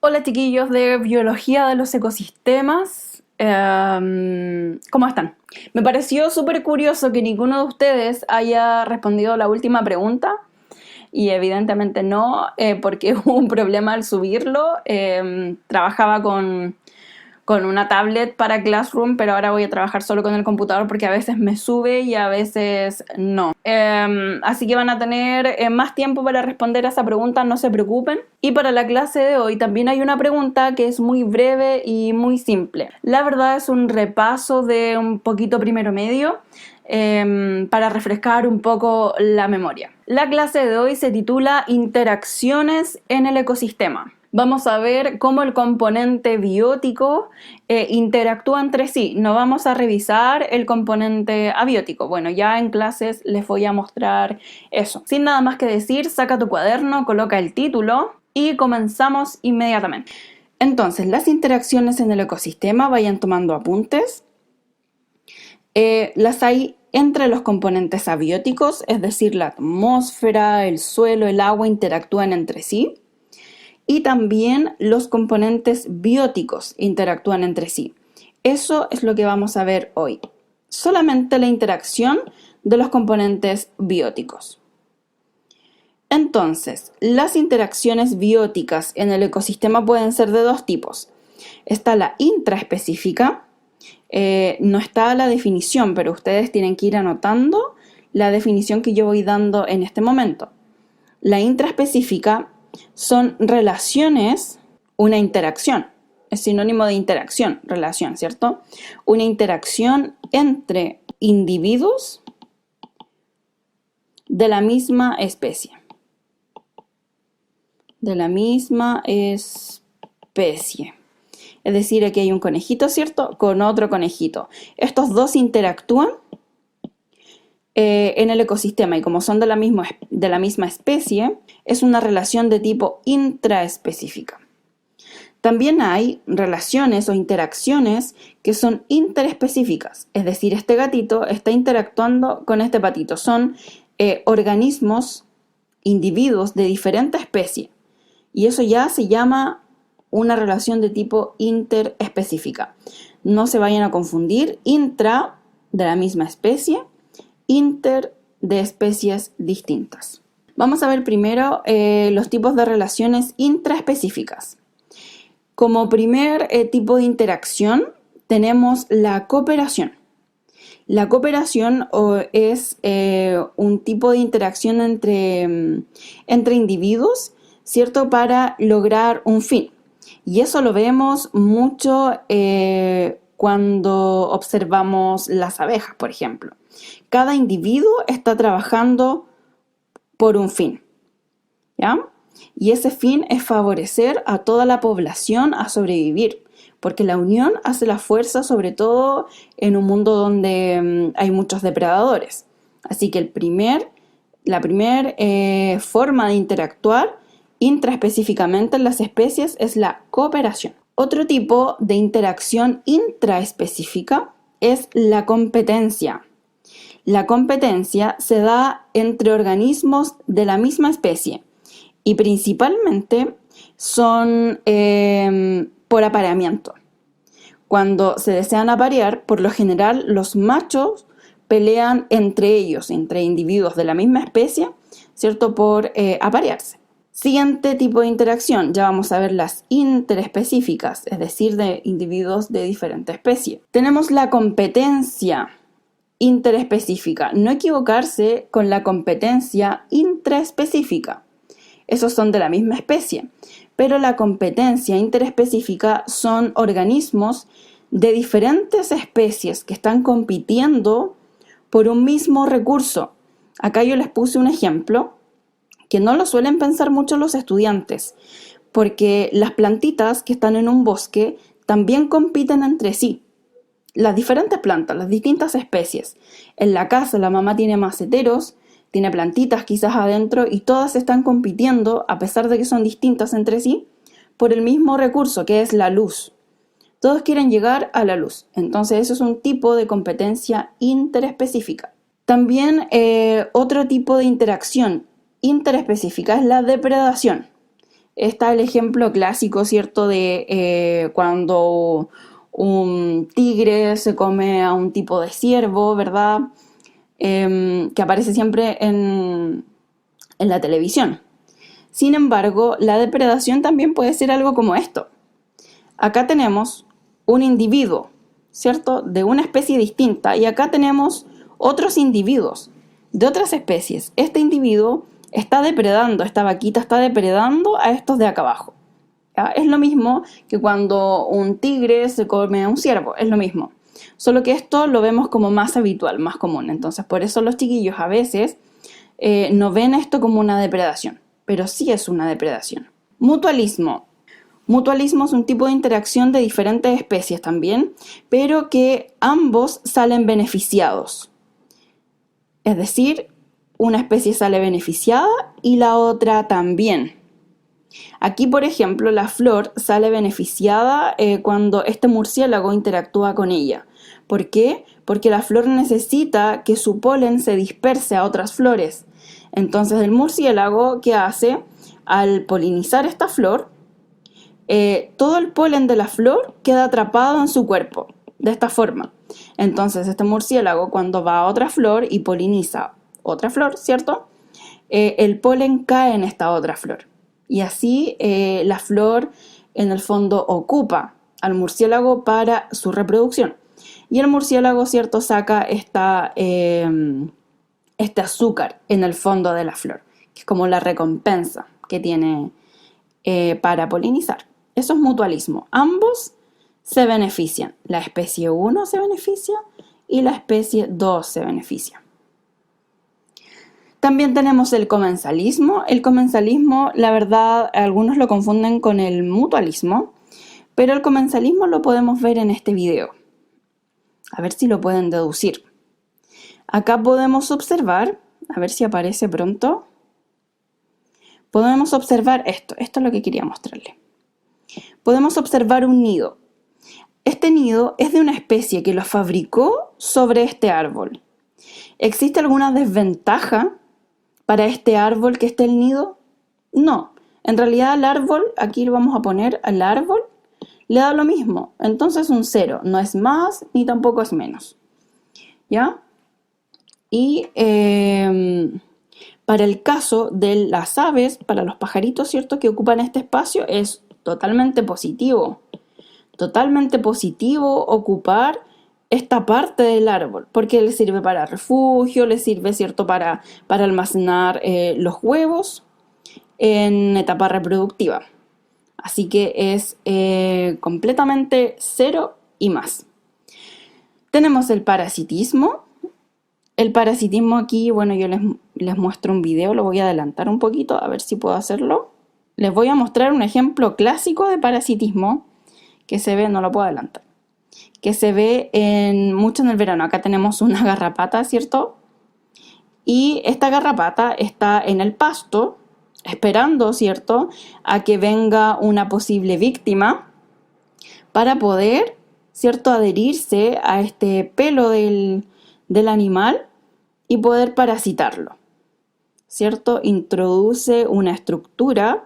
Hola chiquillos de Biología de los Ecosistemas. ¿Cómo están? Me pareció súper curioso que ninguno de ustedes haya respondido a la última pregunta y evidentemente no, porque hubo un problema al subirlo. Trabajaba con una tablet para Classroom, pero ahora voy a trabajar solo con el computador porque a veces me sube y a veces no. Así que van a tener más tiempo para responder a esa pregunta, no se preocupen. Y para la clase de hoy también hay una pregunta que es muy breve y muy simple. La verdad es un repaso de un poquito primero medio para refrescar un poco la memoria. La clase de hoy se titula Interacciones en el ecosistema. Vamos a ver cómo el componente biótico interactúa entre sí. No vamos a revisar el componente abiótico. Bueno, ya en clases les voy a mostrar eso. Sin nada más que decir, saca tu cuaderno, coloca el título y comenzamos inmediatamente. Entonces, las interacciones en el ecosistema, vayan tomando apuntes. Las hay entre los componentes abióticos, es decir, la atmósfera, el suelo, el agua interactúan entre sí. Y también los componentes bióticos interactúan entre sí. Eso es lo que vamos a ver hoy. Solamente la interacción de los componentes bióticos. Entonces, las interacciones bióticas en el ecosistema pueden ser de dos tipos. Está la intraespecífica, no está la definición, pero ustedes tienen que ir anotando la definición que yo voy dando en este momento. La intraespecífica son relaciones, una interacción, es sinónimo de interacción, relación, ¿cierto? Una interacción entre individuos de la misma especie. De la misma especie. Es decir, aquí hay un conejito, ¿cierto? Con otro conejito. Estos dos interactúan en el ecosistema y como son de la misma especie, es una relación de tipo intraespecífica. También hay relaciones o interacciones que son interespecíficas, es decir, este gatito está interactuando con este patito. Son organismos, individuos de diferente especie y eso ya se llama una relación de tipo interespecífica. No se vayan a confundir, intra de la misma especie, inter de especies distintas. Vamos a ver primero los tipos de relaciones intraespecíficas. Como primer tipo de interacción tenemos la cooperación. La cooperación es un tipo de interacción entre individuos, ¿cierto? Para lograr un fin. Y eso lo vemos mucho cuando observamos las abejas, por ejemplo. Cada individuo está trabajando por un fin, ¿ya? Y ese fin es favorecer a toda la población a sobrevivir, porque la unión hace la fuerza, sobre todo en un mundo donde hay muchos depredadores. Así que la primera forma de interactuar intraespecíficamente en las especies es la cooperación. Otro tipo de interacción intraespecífica es la competencia. La competencia se da entre organismos de la misma especie y principalmente son por apareamiento. Cuando se desean aparear, por lo general los machos pelean entre ellos, entre individuos de la misma especie, ¿cierto? Por aparearse. Siguiente tipo de interacción, ya vamos a ver las interespecíficas, es decir, de individuos de diferente especie. Tenemos la competencia interespecífica, no equivocarse con la competencia intraespecífica. Esos son de la misma especie, pero la competencia interespecífica son organismos de diferentes especies que están compitiendo por un mismo recurso. Acá yo les puse un ejemplo que no lo suelen pensar mucho los estudiantes, porque las plantitas que están en un bosque también compiten entre sí. Las diferentes plantas, las distintas especies. En la casa la mamá tiene maceteros, tiene plantitas quizás adentro y todas están compitiendo, a pesar de que son distintas entre sí, por el mismo recurso que es la luz. Todos quieren llegar a la luz. Entonces eso es un tipo de competencia interespecífica. También otro tipo de interacción interespecífica es la depredación. está el ejemplo clásico, ¿cierto? De cuando un tigre se come a un tipo de ciervo, ¿verdad? Que aparece siempre en la televisión. Sin embargo, la depredación también puede ser algo como esto. Acá tenemos un individuo, ¿cierto? De una especie distinta, y acá tenemos otros individuos de otras especies. Este individuo está depredando, esta vaquita está depredando a estos de acá abajo. ¿Ya? Es lo mismo que cuando un tigre se come a un ciervo, es lo mismo. Solo que esto lo vemos como más habitual, más común. Entonces, por eso los chiquillos a veces no ven esto como una depredación, pero sí es una depredación. Mutualismo. Mutualismo es un tipo de interacción de diferentes especies también, pero que ambos salen beneficiados. Es decir, una especie sale beneficiada y la otra también. Aquí, por ejemplo, la flor sale beneficiada cuando este murciélago interactúa con ella. ¿Por qué? Porque la flor necesita que su polen se disperse a otras flores. Entonces, el murciélago, ¿qué hace? Al polinizar esta flor, todo el polen de la flor queda atrapado en su cuerpo, de esta forma. Entonces, este murciélago, cuando va a otra flor y poliniza otra flor, ¿cierto? El polen cae en esta otra flor. Y así la flor, en el fondo, ocupa al murciélago para su reproducción. Y el murciélago, ¿cierto?, saca este azúcar en el fondo de la flor, que es como la recompensa que tiene para polinizar. Eso es mutualismo. Ambos se benefician. La especie 1 se beneficia y la especie 2 se beneficia. También tenemos el comensalismo. El comensalismo, la verdad, algunos lo confunden con el mutualismo, pero el comensalismo lo podemos ver en este video. A ver si lo pueden deducir. Acá podemos observar, a ver si aparece pronto. Podemos observar esto es lo que quería mostrarle. Podemos observar un nido. Este nido es de una especie que lo fabricó sobre este árbol. ¿Existe alguna desventaja para este árbol que esté el nido? No. En realidad al árbol, aquí lo vamos a poner al árbol, le da lo mismo. Entonces un 0. No es más ni tampoco es menos. ¿Ya? Y para el caso de las aves, para los pajaritos, ¿cierto?, que ocupan este espacio, es totalmente positivo. Totalmente positivo ocupar esta parte del árbol, porque le sirve para refugio, le sirve, ¿cierto?, para almacenar los huevos en etapa reproductiva. Así que es completamente 0 y más. Tenemos el parasitismo. El parasitismo aquí, bueno, yo les muestro un video, lo voy a adelantar un poquito, a ver si puedo hacerlo. Les voy a mostrar un ejemplo clásico de parasitismo que se ve, no lo puedo adelantar, que se ve mucho en el verano. Acá tenemos una garrapata, ¿cierto? Y esta garrapata está en el pasto, esperando, ¿cierto?, a que venga una posible víctima para poder, ¿cierto?, adherirse a este pelo del animal y poder parasitarlo, ¿cierto? Introduce una estructura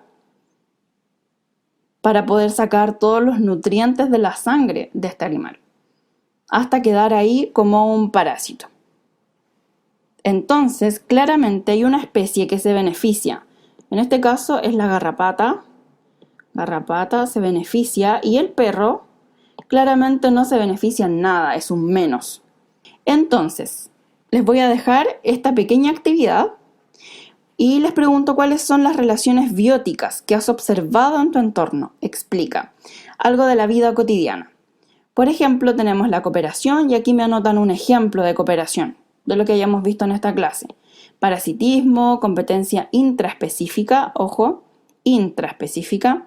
para poder sacar todos los nutrientes de la sangre de este animal, hasta quedar ahí como un parásito. Entonces, claramente hay una especie que se beneficia. En este caso es la garrapata. Garrapata se beneficia y el perro claramente no se beneficia en nada, es un menos. Entonces, les voy a dejar esta pequeña actividad y les pregunto cuáles son las relaciones bióticas que has observado en tu entorno. Explica algo de la vida cotidiana. Por ejemplo, tenemos la cooperación y aquí me anotan un ejemplo de cooperación, de lo que hayamos visto en esta clase. Parasitismo, competencia intraespecífica, ojo, intraespecífica,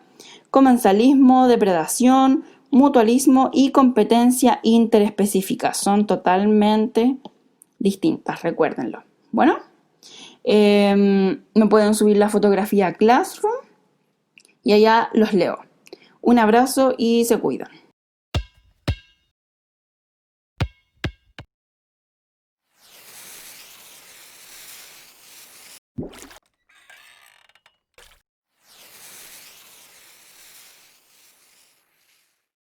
comensalismo, depredación, mutualismo y competencia interespecífica. Son totalmente distintas, recuérdenlo. Bueno, me pueden subir la fotografía a Classroom y allá los leo. Un abrazo y se cuidan.